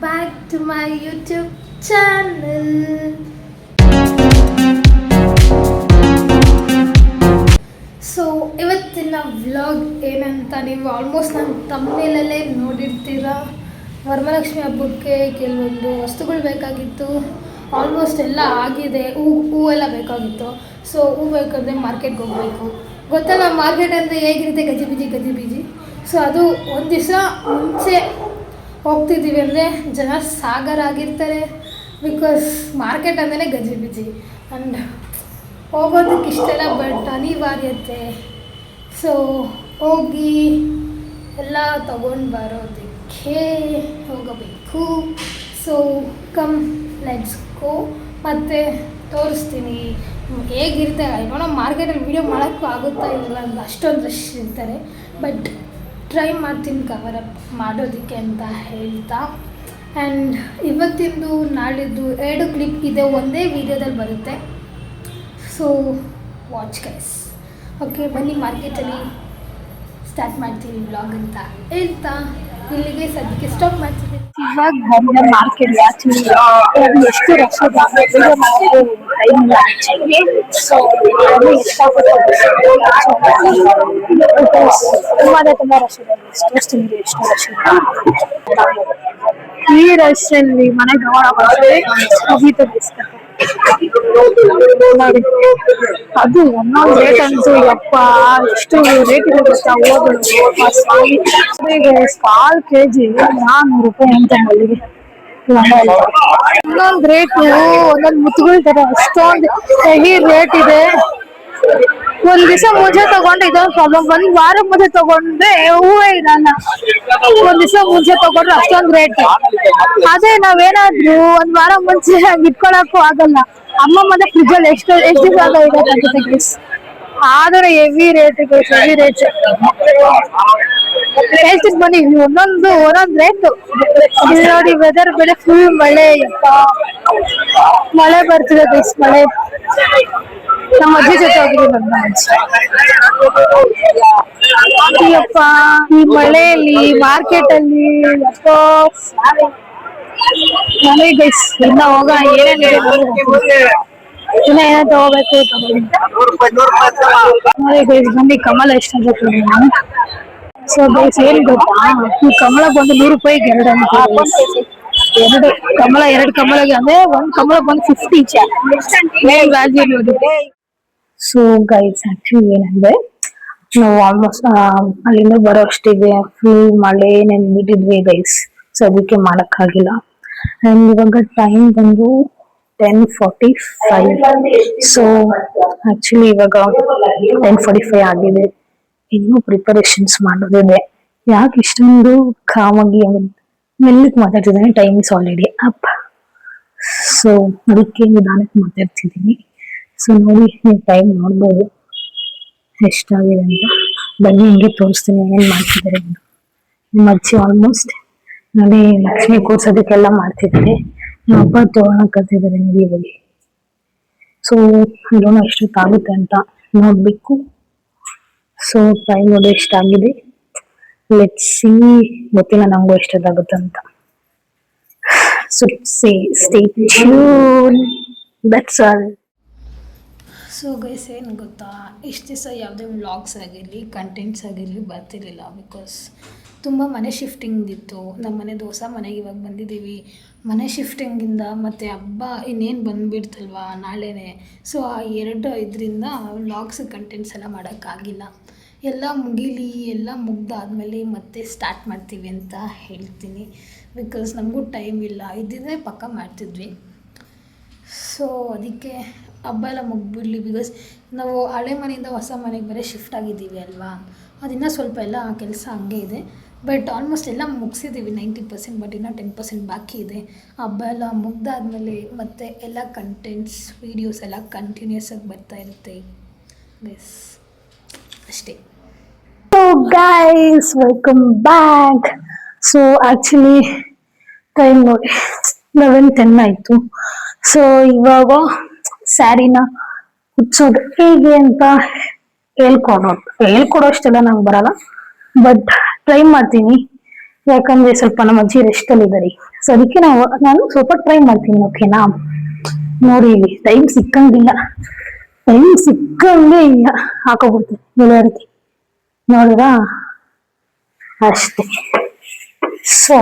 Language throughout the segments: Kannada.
back to my YouTube channel. So ಇವತ್ತಿನ ವ್ಲಾಗ್ ಏನಂತ ನೀವು ಆಲ್ಮೋಸ್ಟ್ ನನ್ನ ತಮ್ಮನೇಲಲ್ಲೇ ನೋಡಿರ್ತೀರ. ವರಮಹಾಲಕ್ಷ್ಮಿ ಹಬ್ಬಕ್ಕೆ ಕೆಲವೊಂದು ವಸ್ತುಗಳು ಬೇಕಾಗಿತ್ತು. ಆಲ್ಮೋಸ್ಟ್ ಎಲ್ಲ ಆಗಿದೆ. ಹೂವೆಲ್ಲ ಬೇಕಾಗಿತ್ತು. ಸೊ ಹೂ ಬೇಕಾದರೆ ಮಾರ್ಕೆಟ್ಗೆ ಹೋಗಬೇಕು. ಗೊತ್ತಲ್ಲ ಮಾರ್ಕೆಟ್ ಅಂದರೆ ಹೇಗಿರುತ್ತೆ, ಗಜಿಬಿಜಿ. ಸೊ ಅದು ಒಂದು ದಿವಸ ಮುಂಚೆ ಹೋಗ್ತಿದ್ದೀವಿ ಅಂದರೆ ಜನ ಸಾಗರ ಆಗಿರ್ತಾರೆ. ಬಿಕಾಸ್ ಮಾರ್ಕೆಟ್ ಅಂದಲೇ ಗಜಿಬಿಜಿ ಆ್ಯಂಡ್ ಹೋಗೋದಕ್ಕೆ ಇಷ್ಟೆಲ್ಲ ಬಟ್ ಅನಿವಾರ್ಯತೆ. ಸೊ ಹೋಗಿ ಎಲ್ಲ ತೊಗೊಂಡು ಬರೋದಕ್ಕೆ ಹೋಗಬೇಕು. So come let's go. ಮತ್ತು ತೋರಿಸ್ತೀನಿ ಹೇಗಿರುತ್ತೆ. ಏನೋ ಮಾರ್ಕೆಟಲ್ಲಿ ವೀಡಿಯೋ ಮಾಡೋಕ್ಕೂ ಆಗುತ್ತಾ ಇಲ್ಲ, ಅಷ್ಟೊಂದು ರಶ್ ಇರ್ತಾರೆ. ಬಟ್ ಟ್ರೈ ಮಾಡ್ತೀನಿ ಕವರ್ ಅಪ್ ಮಾಡೋದಕ್ಕೆ ಅಂತ ಹೇಳ್ತಾ. ಆ್ಯಂಡ್ ಇವತ್ತಿಂದು ನಾಳಿದ್ದು 2 ಕ್ಲಿಪ್ ಇದೆ, ಒಂದೇ ವೀಡಿಯೋದಲ್ಲಿ ಬರುತ್ತೆ. So watch guys. ಓಕೆ ಬನ್ನಿ ಮಾರ್ಕೆಟಲ್ಲಿ ಸ್ಟಾರ್ಟ್ ಮಾಡ್ತೀನಿ ವ್ಲಾಗ್ ಅಂತ ಹೇಳ್ತಾ ಇಲ್ಲಿಗೆ ಸದ್ಯಕ್ಕೆ ಸ್ಟಾಪ್ ಮಾಡ್ತೀನಿ. ಇವಾಗ ಬಂದ ಮಾರ್ಕೆಟ್ ಎಷ್ಟು ರಶ್ ತುಂಬಾ ರಶ್ ಇದೆ. ಎಷ್ಟು ರಶ್ ಈ ರಶ್ ಅಲ್ಲಿ ಮನೆ ಗಮನ ನೋಡಿ. ಅದು ಒಂದೊಂದು ರೇಟ್ ಅಂತೂ ಯಪ್ಪ ಎಷ್ಟು ರೇಟ್ ಇದೆ ಗೊತ್ತಾ. ಕಾಲ್ ಕೆಜಿ 400 ರೂಪಾಯಿ ಅಂತ ಮಲ್ಲಿಗೆ. ಒಂದೊಂದು ರೇಟು ಒಂದೊಂದು ಮುತ್ತುಗಳ ತರ ಅಷ್ಟೊಂದು ಹೆವಿ ರೇಟ್ ಇದೆ. ಒಂದ್ ದಿವಸ ಮುಂಚೆ ತಗೊಂಡ್ರೆ ಇದೊಂದು ಪ್ರಾಬ್ಲಮ್. ಒಂದ್ ವಾರ ಮುಂಚೆ ತಗೊಂಡ್ರೆ ಹೂವೇ ಇರಲ್ಲ. ಒಂದ್ ದಿವಸ ಮುಂಚೆ ತಗೊಂಡ್ರೆ ಅಷ್ಟೊಂದು ರೇಟ್. ಅದೇ ನಾವೇನಾದ್ರು ಒಂದ್ ವಾರ ಮುಂಚೆ ಇಟ್ಕೊಳಕ್ಕೂ ಆಗಲ್ಲ. ಅಮ್ಮ ಮತ್ತೆ ಫ್ರಿಜ್ ಅಲ್ಲಿ ಎಷ್ಟು ದಿವಸ ಇರುತ್ತೆ. ಆದ್ರೆ ಹೆವಿ ರೇಟ್ ಹೇಳ್ತೀನಿ ಬನ್ನಿ. ಒಂದೊಂದು ರೇಟ್ ನೋಡಿ. ವೆದರ್ ಬೇರೆ ಫುಲ್ ಮಳೆ ಬರ್ತಿದೆ ಗೈಸ್. ಮಳೆ ನಮ್ಮ ಅಜ್ಜಿ ಜೊತೆ ಹೋಗಿದ್ದೀವಿ. ಅಯ್ಯಪ್ಪ ಈ ಮಳೆಯಲ್ಲಿ ಮಾರ್ಕೆಟ್ ಅಲ್ಲಿ ಮಳೆ ಗೈಸ್. ಇನ್ನ ಹೋಗ ಏನೇನಿದೆ ಇನ್ನ ಏನೇ ತಗೋಬೇಕು ನೋಡಿ ಗೈಸ್. ಬನ್ನಿ ಕಮಲ ಎಷ್ಟು ಅಂತ. ಸೊ ಗೈಸ್ ಏನ್ ಗೊತ್ತಾ, ಈ ಕಮಲ ಬಂದು 100 ರೂಪಾಯಿಗೆ 2 ಅಂತ. 2 ಕಮಲಗೆ ಅಂದ್ರೆ ಒಂದ್ ಕಮಲ ಬಂದು 50 ಮೇನ್ ವ್ಯಾಲ್ಯೂ ಇರೋದು. ಸೊ ಗೈಸ್ ಆಕ್ಚುಲಿ ಏನಂದ್ರೆ ನಾವು ಆಲ್ಮೋಸ್ಟ್ ಅಲ್ಲಿಂದ ಬರೋ ಅಷ್ಟಿಗೆ ಫುಲ್ ಮಳೆ ಬಿಟ್ಟಿದ್ವಿ ಗೈಸ್. ಸೊ ಅದಕ್ಕೆ ಮಾಡಕ್ಕಾಗಿಲ್ಲ. ಅಂಡ್ ಇವಾಗ ಟೈಮ್ ಬಂದು 10:45. ಸೊ ಆಕ್ಚುಲಿ ಇವಾಗ 10:45 ಆಗಿದೆ. ಇನ್ನೂ ಪ್ರಿಪರೇಷನ್ಸ್ ಮಾಡೋದಿದೆ. ಯಾಕೆ ಇಷ್ಟೊಂದು ಕಾಮಾಗಿ ಮೆಲ್ಲಕ್ಕೆ ಮಾತಾಡ್ತಿದ್ದೀನಿ, time is already up. So ಅದಕ್ಕೆ ನಿಧಾನಕ್ಕೆ ಮಾತಾಡ್ತಿದ್ದೀನಿ. ಸೊ ನೋಡಿ ನೀವು ಟೈಮ್ ನೋಡ್ಬೋದು ಎಷ್ಟಾಗಿದೆ ಅಂತ. ಬನ್ನಿ ಹಿಂಗೆ ತೋರಿಸ್ತೀನಿ ಏನೇನು ಮಾಡ್ತಿದ್ದಾರೆ. ನಿಮ್ಮ ಅಜ್ಜಿ ಆಲ್ಮೋಸ್ಟ್ ನೋಡಿ ಲಕ್ಷ್ಮಿ ಕೂರ್ಸೋದಕ್ಕೆಲ್ಲ ಮಾಡ್ತಿದ್ದಾರೆ. ನಮ್ಮ ಹಬ್ಬ ತಗೊಳಕತ್ತಿದ್ದಾರೆ ನೋಡಿ ಇವಾಗ. ಸೊ ಅದನ್ನು ಎಷ್ಟೊತ್ತಾಗುತ್ತೆ ಅಂತ ನೋಡ್ಬೇಕು. ಸೊ ಟೈಮ್ ನೋಡಿ ಎಷ್ಟಾಗಿದೆ. Let's see. ಗೊತ್ತಿಲ್ಲ ನಂಗೂ ಎಷ್ಟೊತ್ತಾಗುತ್ತೆ ಅಂತ. So stay tune. That's all. So guys ಏನು ಗೊತ್ತಾ, ಇಷ್ಟು ದಿವಸ ಯಾವುದೇ ವ್ಲಾಗ್ಸ್ ಆಗಿರಲಿ ಕಂಟೆಂಟ್ಸ್ ಆಗಿರಲಿ ಬರ್ತಿರ್ಲಿಲ್ಲ. ಬಿಕಾಸ್ ತುಂಬ ಮನೆ ಶಿಫ್ಟಿಂಗ್ ಇತ್ತು. ನಮ್ಮ ಮನೆದು ಹೊಸ ಮನೆಗೆ ಇವಾಗ ಬಂದಿದ್ದೀವಿ. ಮನೆ ಶಿಫ್ಟಿಂಗಿಂದ ಮತ್ತು ಹಬ್ಬ ಇನ್ನೇನು ಬಂದುಬಿಡ್ತಲ್ವ ನಾಳೆನೇ. ಸೊ ಆ 2 ಇದರಿಂದ ವ್ಲಾಗ್ಸ್ ಕಂಟೆಂಟ್ಸ್ ಎಲ್ಲ ಮಾಡೋಕ್ಕಾಗಿಲ್ಲ. ಎಲ್ಲ ಮುಗೀಲಿ, ಎಲ್ಲ ಮುಗ್ದಾದ್ಮೇಲೆ ಮತ್ತೆ ಸ್ಟಾರ್ಟ್ ಮಾಡ್ತೀವಿ ಅಂತ ಹೇಳ್ತೀನಿ. ಬಿಕಾಸ್ ನಮಗೂ ಟೈಮ್ ಇಲ್ಲ. ಇದ್ದಿದ್ದರೆ ಪಕ್ಕ ಮಾಡ್ತಿದ್ವಿ. ಸೊ ಅದಕ್ಕೆ ಹಬ್ಬ ಎಲ್ಲ ಮುಗಿಬಿಡ್ಲಿ. ಬಿಕಾಸ್ ನಾವು ಹಳೆ ಮನೆಯಿಂದ ಹೊಸ ಮನೆಗೆ ಬೇರೆ ಶಿಫ್ಟ್ ಆಗಿದ್ದೀವಿ ಅಲ್ವಾ. ಅದನ್ನು ಸ್ವಲ್ಪ ಎಲ್ಲ ಕೆಲಸ ಹಂಗೆ ಇದೆ. ಬಟ್ ಆಲ್ಮೋಸ್ಟ್ ಎಲ್ಲ ಮುಗಿಸಿದ್ದೀವಿ 90%. ಬಟ್ ಇನ್ನೂ 10% ಬಾಕಿ ಇದೆ. ಹಬ್ಬ ಎಲ್ಲ ಮುಗ್ದಾದ್ಮೇಲೆ ಮತ್ತೆ ಎಲ್ಲ ಕಂಟೆಂಟ್ಸ್ ವೀಡಿಯೋಸ್ ಎಲ್ಲ ಕಂಟಿನ್ಯೂಸ್ ಆಗಿ ಬರ್ತಾ ಇರುತ್ತೆ. ಎಸ್ ಅಷ್ಟೇ. So guys welcome back. So actually time ನೋಡಿ 11:10 ಆಯಿತು. ಸೊ ಇವಾಗ ಸ್ಯಾರಿನ ಹುಚ್ಚೋದು ಹೇಗೆ ಅಂತ ಹೇಳ್ಕೊಡೋಷ್ಟೆಲ್ಲ ನಂಗೆ ಬರಲ್ಲ. ಬಟ್ ಟ್ರೈ ಮಾಡ್ತೀನಿ. ಯಾಕಂದ್ರೆ ಸ್ವಲ್ಪ ನಮ್ಮ ಅಜ್ಜಿ ರೆಸ್ಟ್ ಅಲ್ಲಿ ಇದ್ದಾರೆ. ಸೊ ಅದಕ್ಕೆ ನಾನು ಸ್ವಲ್ಪ ಟ್ರೈ ಮಾಡ್ತೀನಿ. ಓಕೆನಾ, ನೋಡಿ ಇಲ್ಲಿ ಟೈಮ್ ಸಿಕ್ಕಂಗಿಲ್ಲ, ಟೈಮ್ ಸಿಕ್ಕಂಗೆ ಇಲ್ಲ, ಹಾಕೋಬಿಡ್ತೀನಿ ಗೆಳೆಯರಿಗೆ. ನೋಡಿರಾ, ಅಷ್ಟೇ. ಸೊ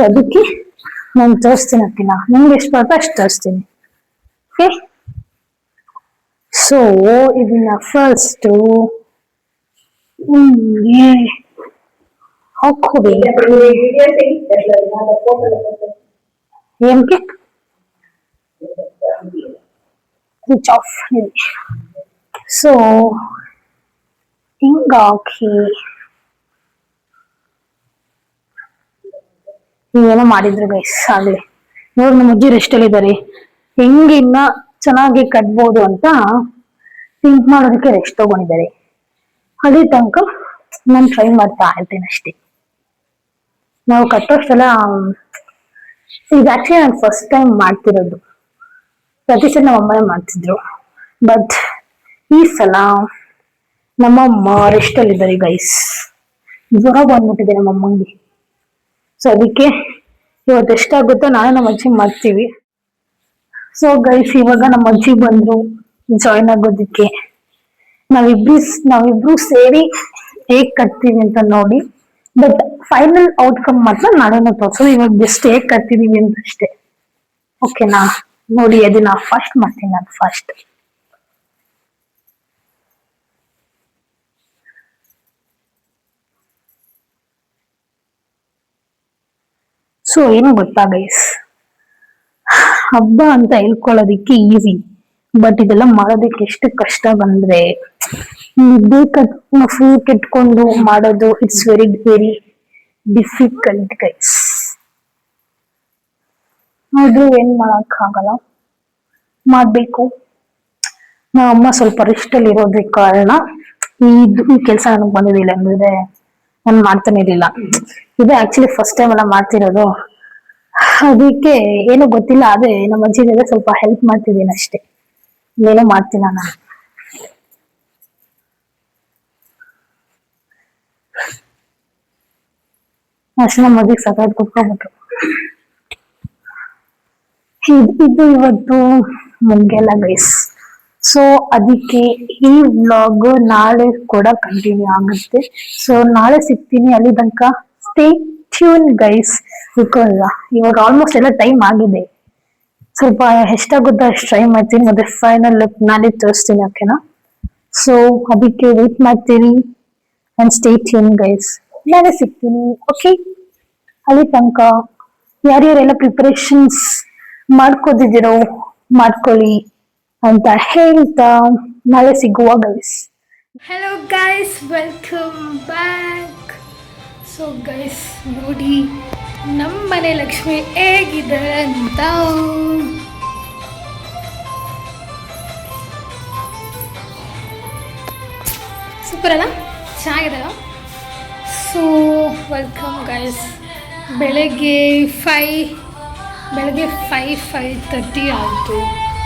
ಅದಕ್ಕೆ ನಾನು ತೋರಿಸ್ತೀನಿ. ಓಕೆನಾ, ನಿಮ್ಗೆ ಎಷ್ಟು ಬರ್ತೋ ಅಷ್ಟು ತೋರಿಸ್ತೀನಿ. ಓಕೆ, ಸೊ ಇದನ್ನ ಫಸ್ಟ್ ಹಿಂಗೆ ಹಾಕೋಬೇಕು. ಏನಕ್ಕೆ ಸ್ವಿಚ್ ಆಫ್. ಸೊ ಹಿಂಗಾಗಿ ನೀವೇನೋ ಮಾಡಿದ್ರು ಗೈಸ್ ಆಗ್ಲಿ. ನೋಡಿ ನಮ್ಮ ಅಜ್ಜಿ ರೆಸ್ಟ್ ಅಲ್ಲಿ ಇದ್ದಾರೆ, ಹೆಂಗೆ ಇನ್ನ ಚೆನ್ನಾಗಿ ಕಟ್ಬೋದು ಅಂತ ಥಿಂಕ್ ಮಾಡೋದಕ್ಕೆ ರೆಸ್ಟ್ ತಗೊಂಡಿದ್ದಾರೆ. ಅಲ್ಲಿ ತನಕ ನಾನು ಟ್ರೈ ಮಾಡ್ತಾ ಇರ್ತೇನೆ ಅಷ್ಟೇ. ನಾವು ಕಟ್ಟೋಷ್ಟೆಲ್ಲ ಈಗ ಆಕ್ಚುಲಿ ನಾನು ಫಸ್ಟ್ ಟೈಮ್ ಮಾಡ್ತಿರೋದು. ಪ್ರತಿ ಸಲ ನಮ್ಮ ಅಮ್ಮನೇ ಮಾಡ್ತಿದ್ರು, ಬಟ್ ಈ ಸಲ ನಮ್ಮಮ್ಮ ರೆಸ್ಟ್ ಅಲ್ಲಿ ಇದ್ದಾರೆ ಗೈಸ್. ಜ್ವರ ಬಂದ್ಬಿಟ್ಟಿದೆ ನಮ್ಮ ಅಮ್ಮಂಗೆ. ಸೊ ಅದಕ್ಕೆ ಇವತ್ತು ಎಷ್ಟಾಗುತ್ತೋ ನಾನು ನಮ್ಮ ಅಜ್ಜಿ ಮಾಡ್ತೀವಿ. ಸೊ ಗೈಸ್, ಇವಾಗ ನಮ್ಮ ಅಜ್ಜಿ ಬಂದ್ರು ಜಾಯಿನ್ ಆಗೋದಿಕ್ಕೆ. ನಾವಿಬ್ರು ಸೇರಿ ಹೇಗ್ ಕಟ್ತೀವಿ ಅಂತ ನೋಡಿ. ಬಟ್ ಫೈನಲ್ ಔಟ್ಕಮ್ ಮಾತ್ರ ನಾಳೆನೂ ತೋರ್ಸೋದು. ಇವಾಗ ಜಸ್ಟ್ ಹೇಗ್ ಕಟ್ತಿದೀವಿ ಅಂತ ಅಷ್ಟೇ. ಓಕೆನಾ, ನೋಡಿ ಅದನ್ನ ಫಸ್ಟ್ ಮಾಡ್ತೀನಿ ನಾನು. ಫಸ್ಟ್ ಸೊ ಏನು ಗೊತ್ತಾ ಗೈಸ್, ಹಬ್ಬ ಅಂತ ಹೇಳ್ಕೊಳ್ಳೋದಿಕ್ಕೆ ಈಸಿ, ಬಟ್ ಇದೆಲ್ಲ ಮಾಡೋದಕ್ಕೆ ಎಷ್ಟು ಕಷ್ಟ ಬಂದ್ರೆ ಫುಲ್ ಕೆಟ್ಕೊಂಡು ಮಾಡೋದು, it's very very difficult guys. ಆದ್ರೂ ಏನ್ ಮಾಡಕ್ ಆಗಲ್ಲ, ಮಾಡ್ಬೇಕು. ನಮ್ಮ ಅಮ್ಮ ಸ್ವಲ್ಪ ರೆಸ್ಟ್ ಅಲ್ಲಿ ಇರೋದಕ್ಕೆ ಕಾರಣ ಈ ಕೆಲಸ ನನಗೆ ಬಂದಿದ್ದಿಲ್ಲ, ಅಂದ್ರೆ ನಾನು ಮಾಡ್ತಾನೆ ಇರ್ಲಿಲ್ಲ. ಇದು ಆಕ್ಚುಲಿ ಫಸ್ಟ್ ಟೈಮ್ ಎಲ್ಲ ಮಾಡ್ತಿರೋದು, ಅದಕ್ಕೆ ಏನು ಗೊತ್ತಿಲ್ಲ. ಆದ್ರೆ ನಮ್ಮ ಅಜ್ಜಿ ಜೊತೆ ಸ್ವಲ್ಪ ಹೆಲ್ಪ್ ಮಾಡ್ತಿದ್ದೀನಿ ಅಷ್ಟೇ, ಏನೋ ಮಾಡ್ತೀನಿ ನಾನು. ಅಷ್ಟೇ, ನಮ್ಮ ಅಜ್ಜಿಗೆ ಸಕಾಯ್ತು ಕುತ್ಕೊಂಡ್ಬಿಟ್ರು. ಇದು ಇವತ್ತು ಮುಗಿಯಲ್ಲ ಗೈಸ್. ಸೊ ಅದಕ್ಕೆ ಈ ವ್ಲಾಗ್ ನಾಳೆ ಕೂಡ ಕಂಟಿನ್ಯೂ ಆಗುತ್ತೆ. ಸೊ ನಾಳೆ ಸಿಗ್ತೀನಿ, ಅಲ್ಲಿ ತನಕ ಸ್ಟೇ ಟ್ಯೂನ್ ಗೈಸ್. ಬಿಕಾಸ್ ಇವಾಗ ಆಲ್ಮೋಸ್ಟ್ ಎಲ್ಲ ಟೈಮ್ ಆಗಿದೆ. ಸ್ವಲ್ಪ ಎಷ್ಟಾಗುತ್ತೋ ಅಷ್ಟು ಟ್ರೈ ಮಾಡ್ತೀನಿ, ಮತ್ತೆ ಫೈನಲ್ ಲುಕ್ ನಾಳೆ ತೋರಿಸ್ತೀನಿ. ಓಕೆನಾ, ಸೊ ಅದಕ್ಕೆ ವೇಟ್ ಮಾಡ್ತೀನಿ ಅಂಡ್ ಸ್ಟೇ ಟ್ಯೂನ್ ಗೈಸ್. ನಾಳೆ ಸಿಗ್ತೀನಿ. ಓಕೆ, ಅಲ್ಲಿ ತನಕ ಯಾರ್ಯಾರೆಲ್ಲ ಪ್ರಿಪರೇಷನ್ಸ್ ಮಾಡ್ಕೋದಿದ್ದೀರೋ ಮಾಡ್ಕೊಳ್ಳಿ ಅಂತ ಹೇಳ್ತಾ ನಾಳೆ ಸಿಗುವ guys. Hello guys, welcome back. So guys ನೋಡಿ ನಮ್ಮ ಮನೆ ಲಕ್ಷ್ಮಿ ಹೇಗಿದ್ದಾರೆ ಅಂತ. ಸೂಪರ್ ಅಲ್ಲ, ಚೆನ್ನಾಗಿದಲ್ಲ. So welcome guys. ಬೆಳಗ್ಗೆ 5:30 ಆಯಿತು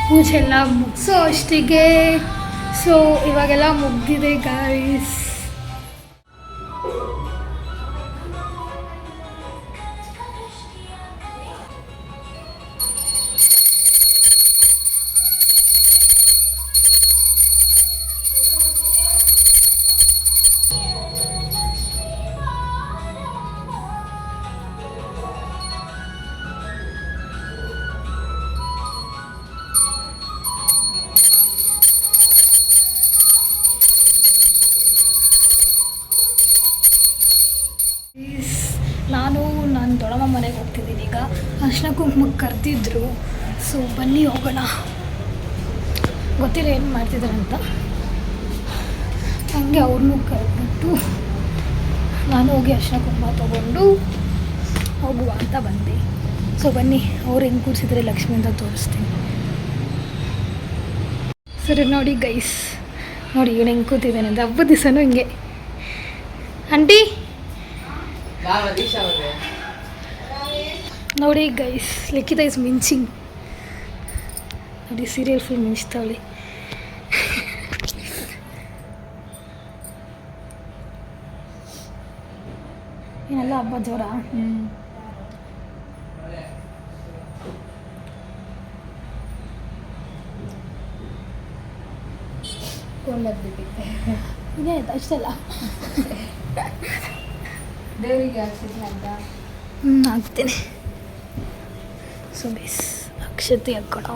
ಪೂಜೆ ಎಲ್ಲ ಮುಗಿಸೋ ಅಷ್ಟಿಗೆ. ಸೊ ಇವಾಗೆಲ್ಲ ಮುಗ್ದಿದೆ ಗೈಸ್. ನಾನು ದೊಡ್ಡಮ್ಮ ಮನೆಗೆ ಹೋಗ್ತಿದ್ದೀನಿ ಈಗ. ಅರ್ಶಿನ ಕುಂಕುಮಕ್ಕೆ ಕರೆದಿದ್ರು. ಸೊ ಬನ್ನಿ ಹೋಗೋಣ. ಗೊತ್ತಿಲ್ಲ ಏನು ಮಾಡ್ತಿದ್ದಾರೆ ಅಂತ. ಹಂಗೆ ಅವ್ರನ್ನೂ ಕರೆದ್ಬಿಟ್ಟು ನಾನು ಹೋಗಿ ಅರ್ಶಿನ ಕುಂಕುಮ ತೊಗೊಂಡು ಹೋಗುವ ಅಂತ ಬಂದೆ. ಸೊ ಬನ್ನಿ, ಅವ್ರು ಹೆಂಗೆ ಕೂರಿಸಿದ್ರೆ ಲಕ್ಷ್ಮಿ ಅಂತ ತೋರಿಸ್ತೀನಿ. ಸರಿ ನೋಡಿ ಗೈಸ್, ನೋಡಿ ಇವನು ಹೆಂಗೆ ಕೂತಿದ್ದಾನೆ ಅಂತ. ಹಬ್ಬದ ದಿವಸನೂ ಹಿಂಗೆ. ಆಂಟಿ ನೋಡಿ ಗೈಸ್, ಲಿಖಿತ ಇಸ್ ಮಿಂಚಿಂಗ್. ನೋಡಿ ಸೀರಿಯಲ್ ಫುಲ್ ಮಿಂಚ್ತಾವಳಿ. ಏನೆಲ್ಲ ಹಬ್ಬ ಜೋರ. ಕೊಂಡದ್ಬಿಟ್ಟಿದ್ದೆ ಇದೇ ಆಯ್ತು ಅಷ್ಟಲ್ಲ. ದೇವರಿಗೆ ಹಾಕ್ಸಿದ್ದೆ ಅಂತ ಹಾಕ್ತೀನಿ. ಸೊ ಗೈಸ್ ಅಕ್ಷತೆ ಹಾಕೋಣ.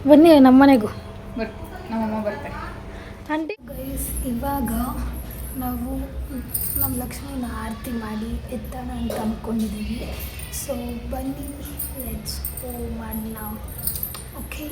ಬನ್ನಿ ನಮ್ಮನೆಗೂ. ನಮ್ಮಮ್ಮ ಬರ್ತಾರೆ. ಆಂಟಿ ಗೈಸ್ ಇವಾಗ ನಾವು ನಮ್ಮ ಲಕ್ಷ್ಮಿನ ಆರತಿ ಮಾಡಿ ಎತ್ತೋಣ ಅಂತ ಅಂದ್ಕೊಂಡಿದ್ದೀವಿ. ಸೊ ಬನ್ನಿ ಲೆಟ್ಸ್ ಗೋ ಮಾಡೋಣ. ಓಕೆ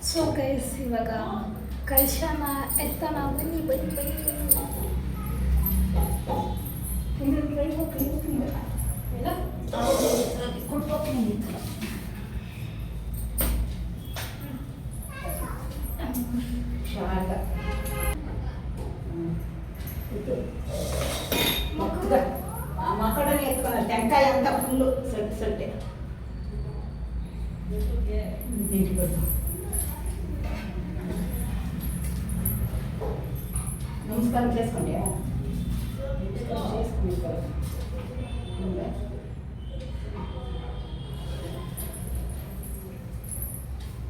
ಸೊ ಗೈಸ್ ಇವಾಗ ಕಲಶನ ಎತ್ತೋಣ. ಬನ್ನಿ ಬನ್ನಿ ಬನ್ನಿ. ಮಕ್ಕಳನ್ನ ಎತ್ಕೊಂಡು ಟೆಂಕಾಯಿ ಅಂತ ಫುಲ್ಲು ಸೊಟ್ಟೆ ನಮಸ್ಕಾರ చేసుకుంటే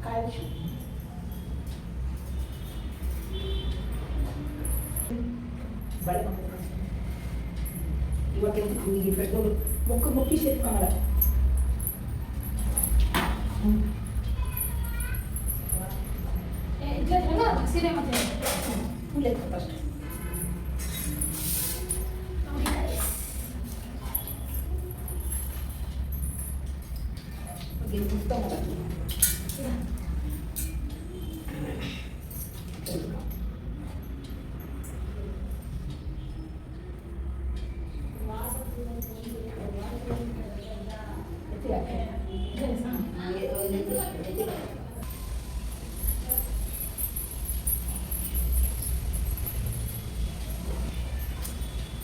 కాయచ్చు బడే ఇవాళ ఈ పెట్రోల్ మొక్కి చెప్పుకోవాలి. ಸೀರೆ ಮತ್ತೆ ಫಸ್ಟ್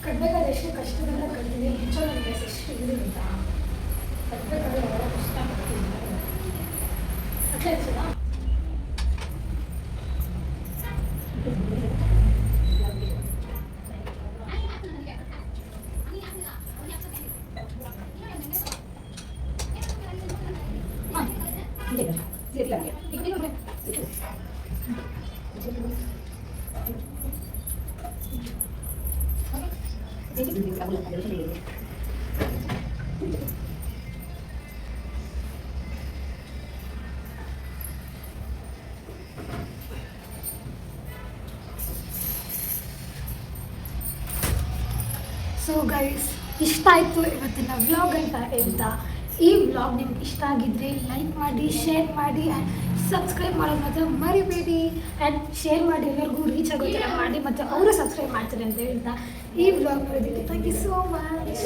ಕಟ್ಟಬೇಕಾದ್ರೆ ಎಷ್ಟು ಕಷ್ಟದಿಂದ ಕಟ್ಟಿದೆ. ಹೆಚ್ಚು ನನಗೆ ಎಷ್ಟು ಇದರಿಂದ ಕಟ್ಟಬೇಕಾದ್ರೆ ಬಹಳ ಕಷ್ಟ ಆಗ್ತಿದೆ. ಅಷ್ಟೇ ಹೆಚ್ಚಿಲ್ಲ. ಸೊ ಗೈಸ್ ಇಷ್ಟ ಆಯಿತು ಇವತ್ತಿನ ವ್ಲಾಗ್ ಅಂತ ಹೇಳ್ತಾ, ಈ ವ್ಲಾಗ್ ನಿಮ್ಗೆ ಇಷ್ಟ ಆಗಿದ್ರೆ ಲೈಕ್ ಮಾಡಿ, ಶೇರ್ ಮಾಡಿ ಆ್ಯಂಡ್ ಸಬ್ಸ್ಕ್ರೈಬ್ ಮಾಡೋದು ಮಾತ್ರ ಮರಿಬೇಡಿ. ಆ್ಯಂಡ್ ಶೇರ್ ಮಾಡಿ ಎಲ್ಲರಿಗೂ ರೀಚ್ ಆಗೋ ಥರ ಮಾಡಿ, ಮತ್ತು ಅವರು ಸಬ್ಸ್ಕ್ರೈಬ್ ಮಾಡ್ತಾರೆ ಅಂತ ಹೇಳ್ತಾ ಈ ವ್ಲಾಗ್ ನೋಡಿದ್ದಕ್ಕೆ ಥ್ಯಾಂಕ್ ಯು ಸೋ ಮಚ್.